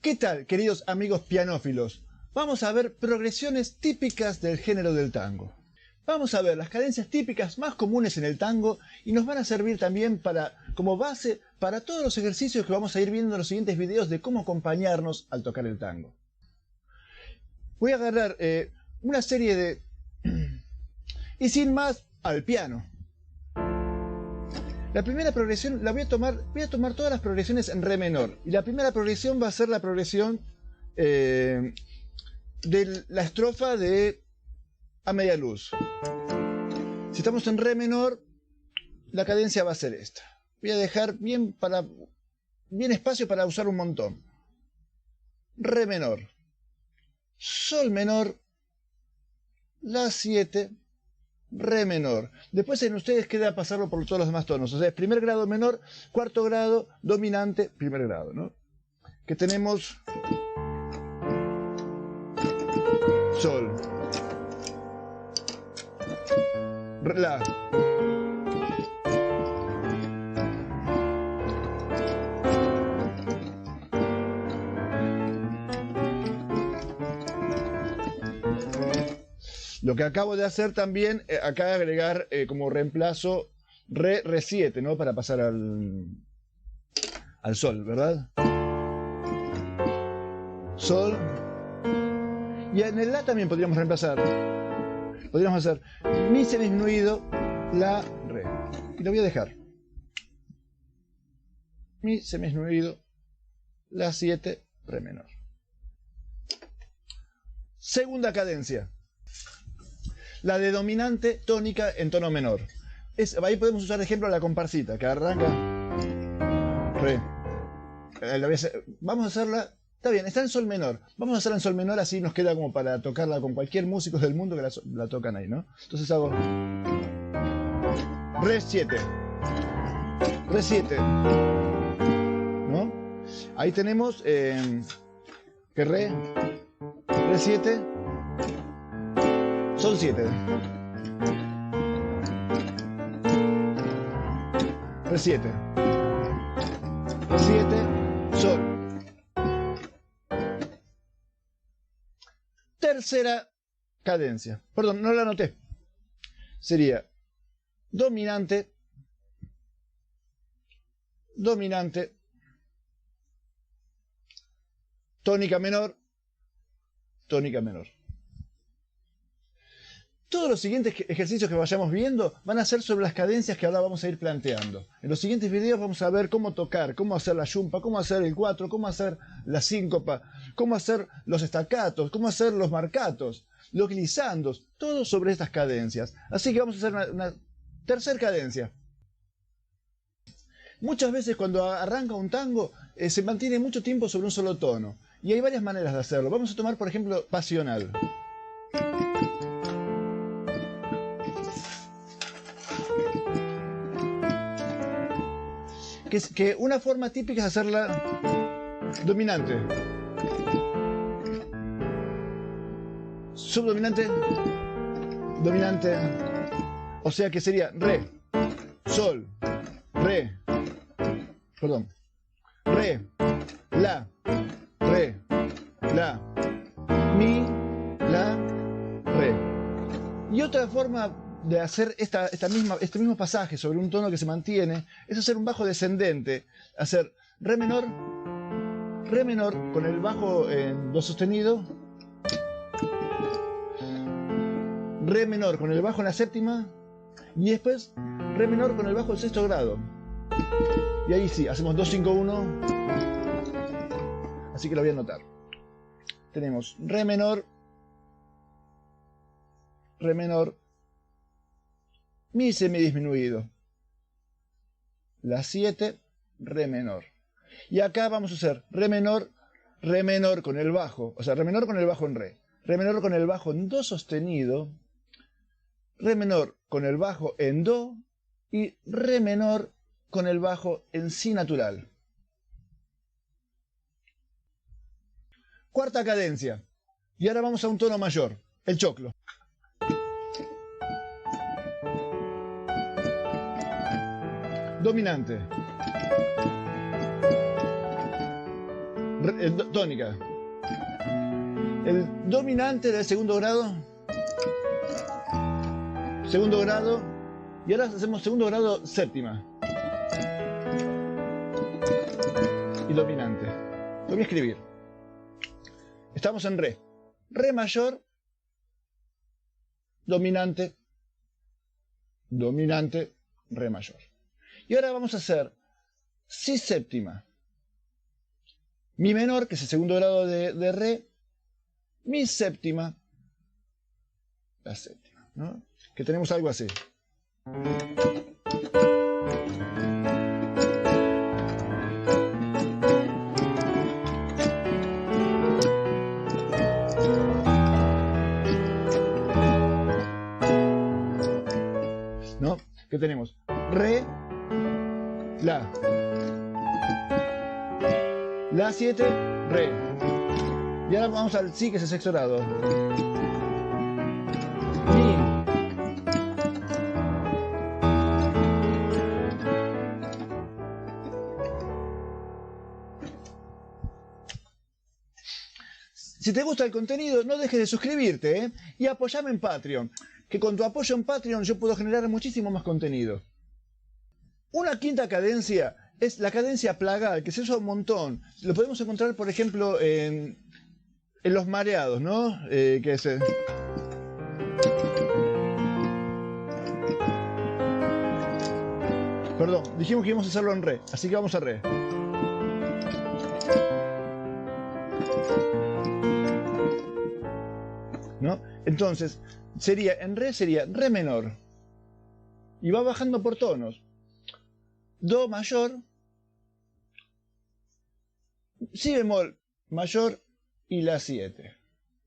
¿Qué tal, queridos amigos pianófilos? Vamos a ver progresiones típicas del género del tango. Vamos a ver las cadencias típicas más comunes en el tango y nos van a servir también como base para todos los ejercicios que vamos a ir viendo en los siguientes videos de cómo acompañarnos al tocar el tango. Voy a agarrar una serie de... y sin más, al piano. La primera progresión voy a tomar todas las progresiones en re menor. Y la primera progresión va a ser la progresión de la estrofa de A media luz. Si estamos en re menor, la cadencia va a ser esta. Voy a dejar bien espacio para usar un montón. Re menor, sol menor, la 7, re menor. Después en ustedes queda pasarlo por todos los demás tonos. O sea, es primer grado menor, cuarto grado, dominante, primer grado, ¿no? Que tenemos sol, la, lo que acabo de hacer también, acá agregar como reemplazo re 7, ¿no? Para pasar al sol, ¿verdad? Sol. Y en el la también podríamos reemplazar. Podríamos hacer mi semidisminuido, la, re. Y lo voy a dejar. Mi semidisminuido, la 7, re menor. Segunda cadencia. La de dominante tónica en tono menor. Ahí podemos usar, ejemplo, la comparsita, que arranca re. Vamos a hacerla. Está bien, está en sol menor. Vamos a hacerla en sol menor, así nos queda como para tocarla con cualquier músico del mundo que la tocan ahí, ¿no? Entonces hago re 7. Re 7. ¿No? Ahí tenemos que re 7, sol 7. Re 7. Re 7, sol. Tercera cadencia. Perdón, no la anoté. Sería dominante, dominante, tónica menor, tónica menor. Todos los siguientes ejercicios que vayamos viendo van a ser sobre las cadencias que ahora vamos a ir planteando. En los siguientes videos vamos a ver cómo tocar, cómo hacer la yumpa, cómo hacer el 4, cómo hacer la síncopa, cómo hacer los staccatos, cómo hacer los marcatos, los glissandos, todo sobre estas cadencias. Así que vamos a hacer una tercera cadencia. Muchas veces cuando arranca un tango se mantiene mucho tiempo sobre un solo tono. Y hay varias maneras de hacerlo. Vamos a tomar, por ejemplo, pasional. Que una forma típica es hacerla dominante, subdominante, dominante, o sea que sería re, sol, re, perdón, re, la, mi, la, re. Y otra forma de hacer este mismo pasaje sobre un tono que se mantiene es hacer un bajo descendente, hacer re menor con el bajo en do sostenido, re menor con el bajo en la séptima y después re menor con el bajo en sexto grado. Y ahí sí, hacemos 2, 5, 1, así que lo voy a anotar. Tenemos re menor, mi semidisminuido, la 7, re menor. Y acá vamos a hacer re menor con el bajo, o sea, re menor con el bajo en re menor con el bajo en do sostenido, re menor con el bajo en do y re menor con el bajo en si natural. Cuarta cadencia. Y ahora vamos a un tono mayor, el choclo. Dominante, tónica. El dominante del segundo grado. Segundo grado. Y ahora hacemos segundo grado séptima. Y dominante. Lo voy a escribir. Estamos en re. Re mayor. Dominante. Dominante. Re mayor. Y ahora vamos a hacer si séptima. Mi menor, que es el segundo grado de re. Mi séptima. La séptima, ¿no? Que tenemos algo así. ¿No? ¿Qué tenemos? Re, la. La 7, re. Y ahora vamos al si, que es el sexto grado. Mi. Si te gusta el contenido, no dejes de suscribirte, ¿eh? Y apoyame en Patreon, que con tu apoyo en Patreon yo puedo generar muchísimo más contenido. Una quinta cadencia es la cadencia plagal, que se usa un montón. Lo podemos encontrar, por ejemplo, en los mareados, ¿no? Que es... Perdón, dijimos que íbamos a hacerlo en re, así que vamos a re. ¿No? Entonces, en re sería re menor. Y va bajando por tonos. Do mayor, si bemol mayor y la 7.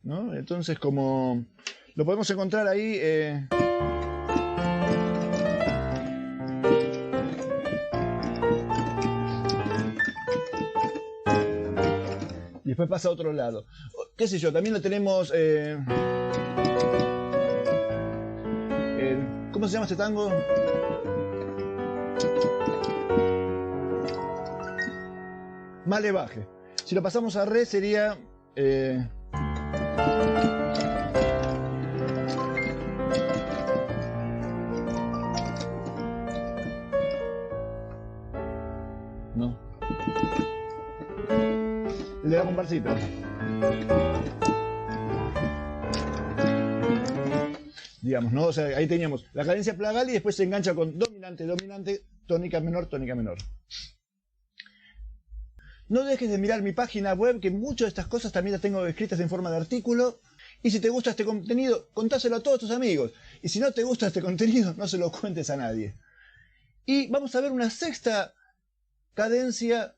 ¿No? Entonces, como lo podemos encontrar ahí... y después pasa a otro lado. ¿Qué sé yo? También lo tenemos... ¿cómo se llama este tango? Malevaje. Si lo pasamos a re sería... no. El de la comparsita. Digamos, ¿no? O sea, ahí teníamos la cadencia plagal y después se engancha con dominante, dominante, tónica menor, tónica menor. No dejes de mirar mi página web, que muchas de estas cosas también las tengo escritas en forma de artículo. Y si te gusta este contenido, contáselo a todos tus amigos. Y si no te gusta este contenido, no se lo cuentes a nadie. Y vamos a ver una sexta cadencia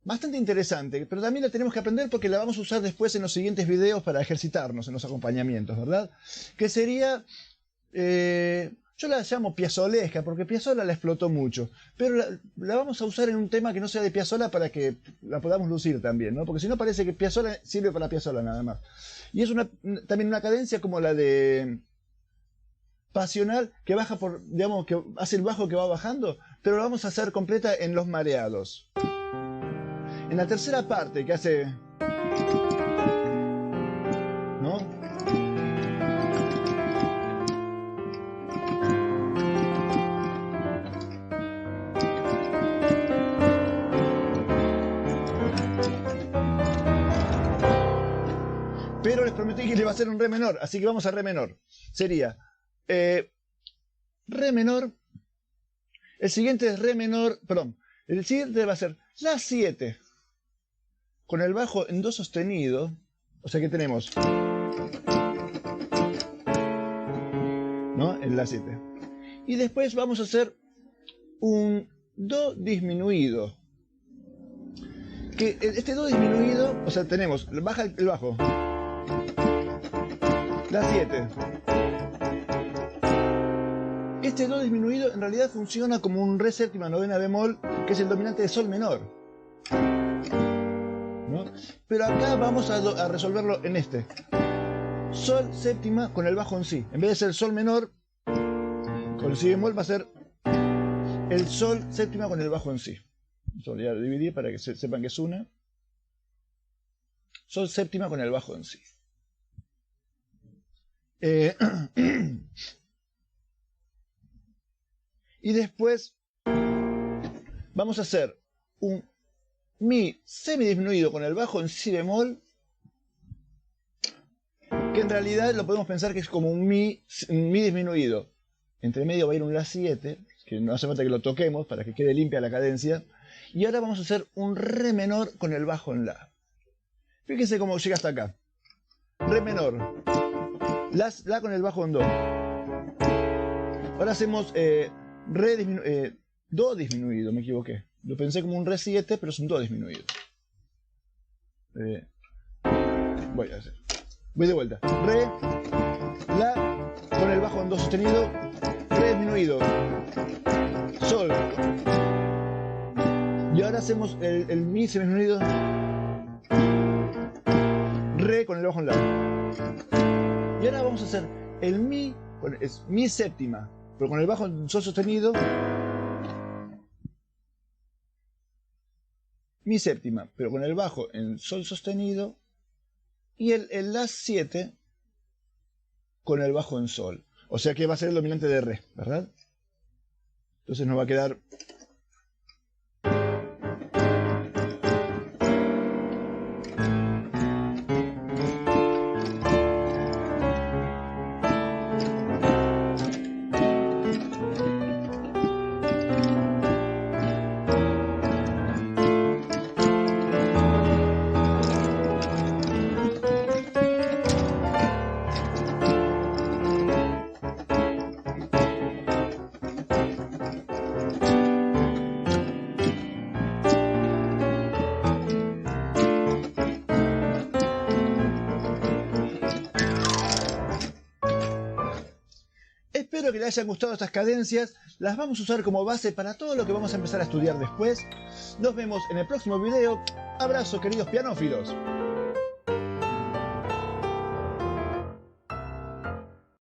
bastante interesante, pero también la tenemos que aprender porque la vamos a usar después en los siguientes videos para ejercitarnos en los acompañamientos, ¿verdad? Que sería... yo la llamo piazzolesca porque Piazzolla la explotó mucho, pero la vamos a usar en un tema que no sea de Piazzolla para que la podamos lucir también, ¿no? Porque si no parece que Piazzolla sirve para Piazzolla nada más. Y es también una cadencia como la de pasional, que baja por, digamos, que hace el bajo que va bajando, pero la vamos a hacer completa en los mareados. En la tercera parte que hace... ¿no? Pero les prometí que le iba a hacer un re menor, así que vamos a re menor. Sería re menor. El siguiente es re menor, perdón. El siguiente va a ser la 7. Con el bajo en do sostenido. O sea que tenemos, ¿no? En la 7. Y después vamos a hacer un do disminuido. Que este do disminuido, o sea, tenemos, baja el bajo. La 7. Este do disminuido en realidad funciona como un re séptima novena bemol, que es el dominante de sol menor, ¿no? Pero acá vamos a resolverlo en este. Sol séptima con el bajo en si. En vez de ser sol menor con el si bemol, va a ser el sol séptima con el bajo en si. Esto lo voy a dividir para que sepan que es una. sol séptima con el bajo en si. Y después vamos a hacer un mi semidisminuido con el bajo en si bemol, que en realidad lo podemos pensar que es como un mi disminuido. Entre medio va a ir un la 7, que no hace falta que lo toquemos para que quede limpia la cadencia. Y ahora vamos a hacer un re menor con el bajo en la. Fíjense cómo llega hasta acá. Re menor. La con el bajo en do. Ahora hacemos do disminuido, me equivoqué. Lo pensé como un re 7, pero es un do disminuido. Voy a hacer. Voy de vuelta. Re, la con el bajo en do sostenido, re disminuido, sol. Y ahora hacemos el mi semidisminuido, re con el bajo en la. Y ahora vamos a hacer el mi, es mi séptima, pero con el bajo en sol sostenido, mi séptima, pero con el bajo en sol sostenido, y el la 7 con el bajo en sol. O sea que va a ser el dominante de re, ¿verdad? Entonces nos va a quedar... Espero que les hayan gustado estas cadencias, las vamos a usar como base para todo lo que vamos a empezar a estudiar después. Nos vemos en el próximo video. Abrazo, queridos pianófilos.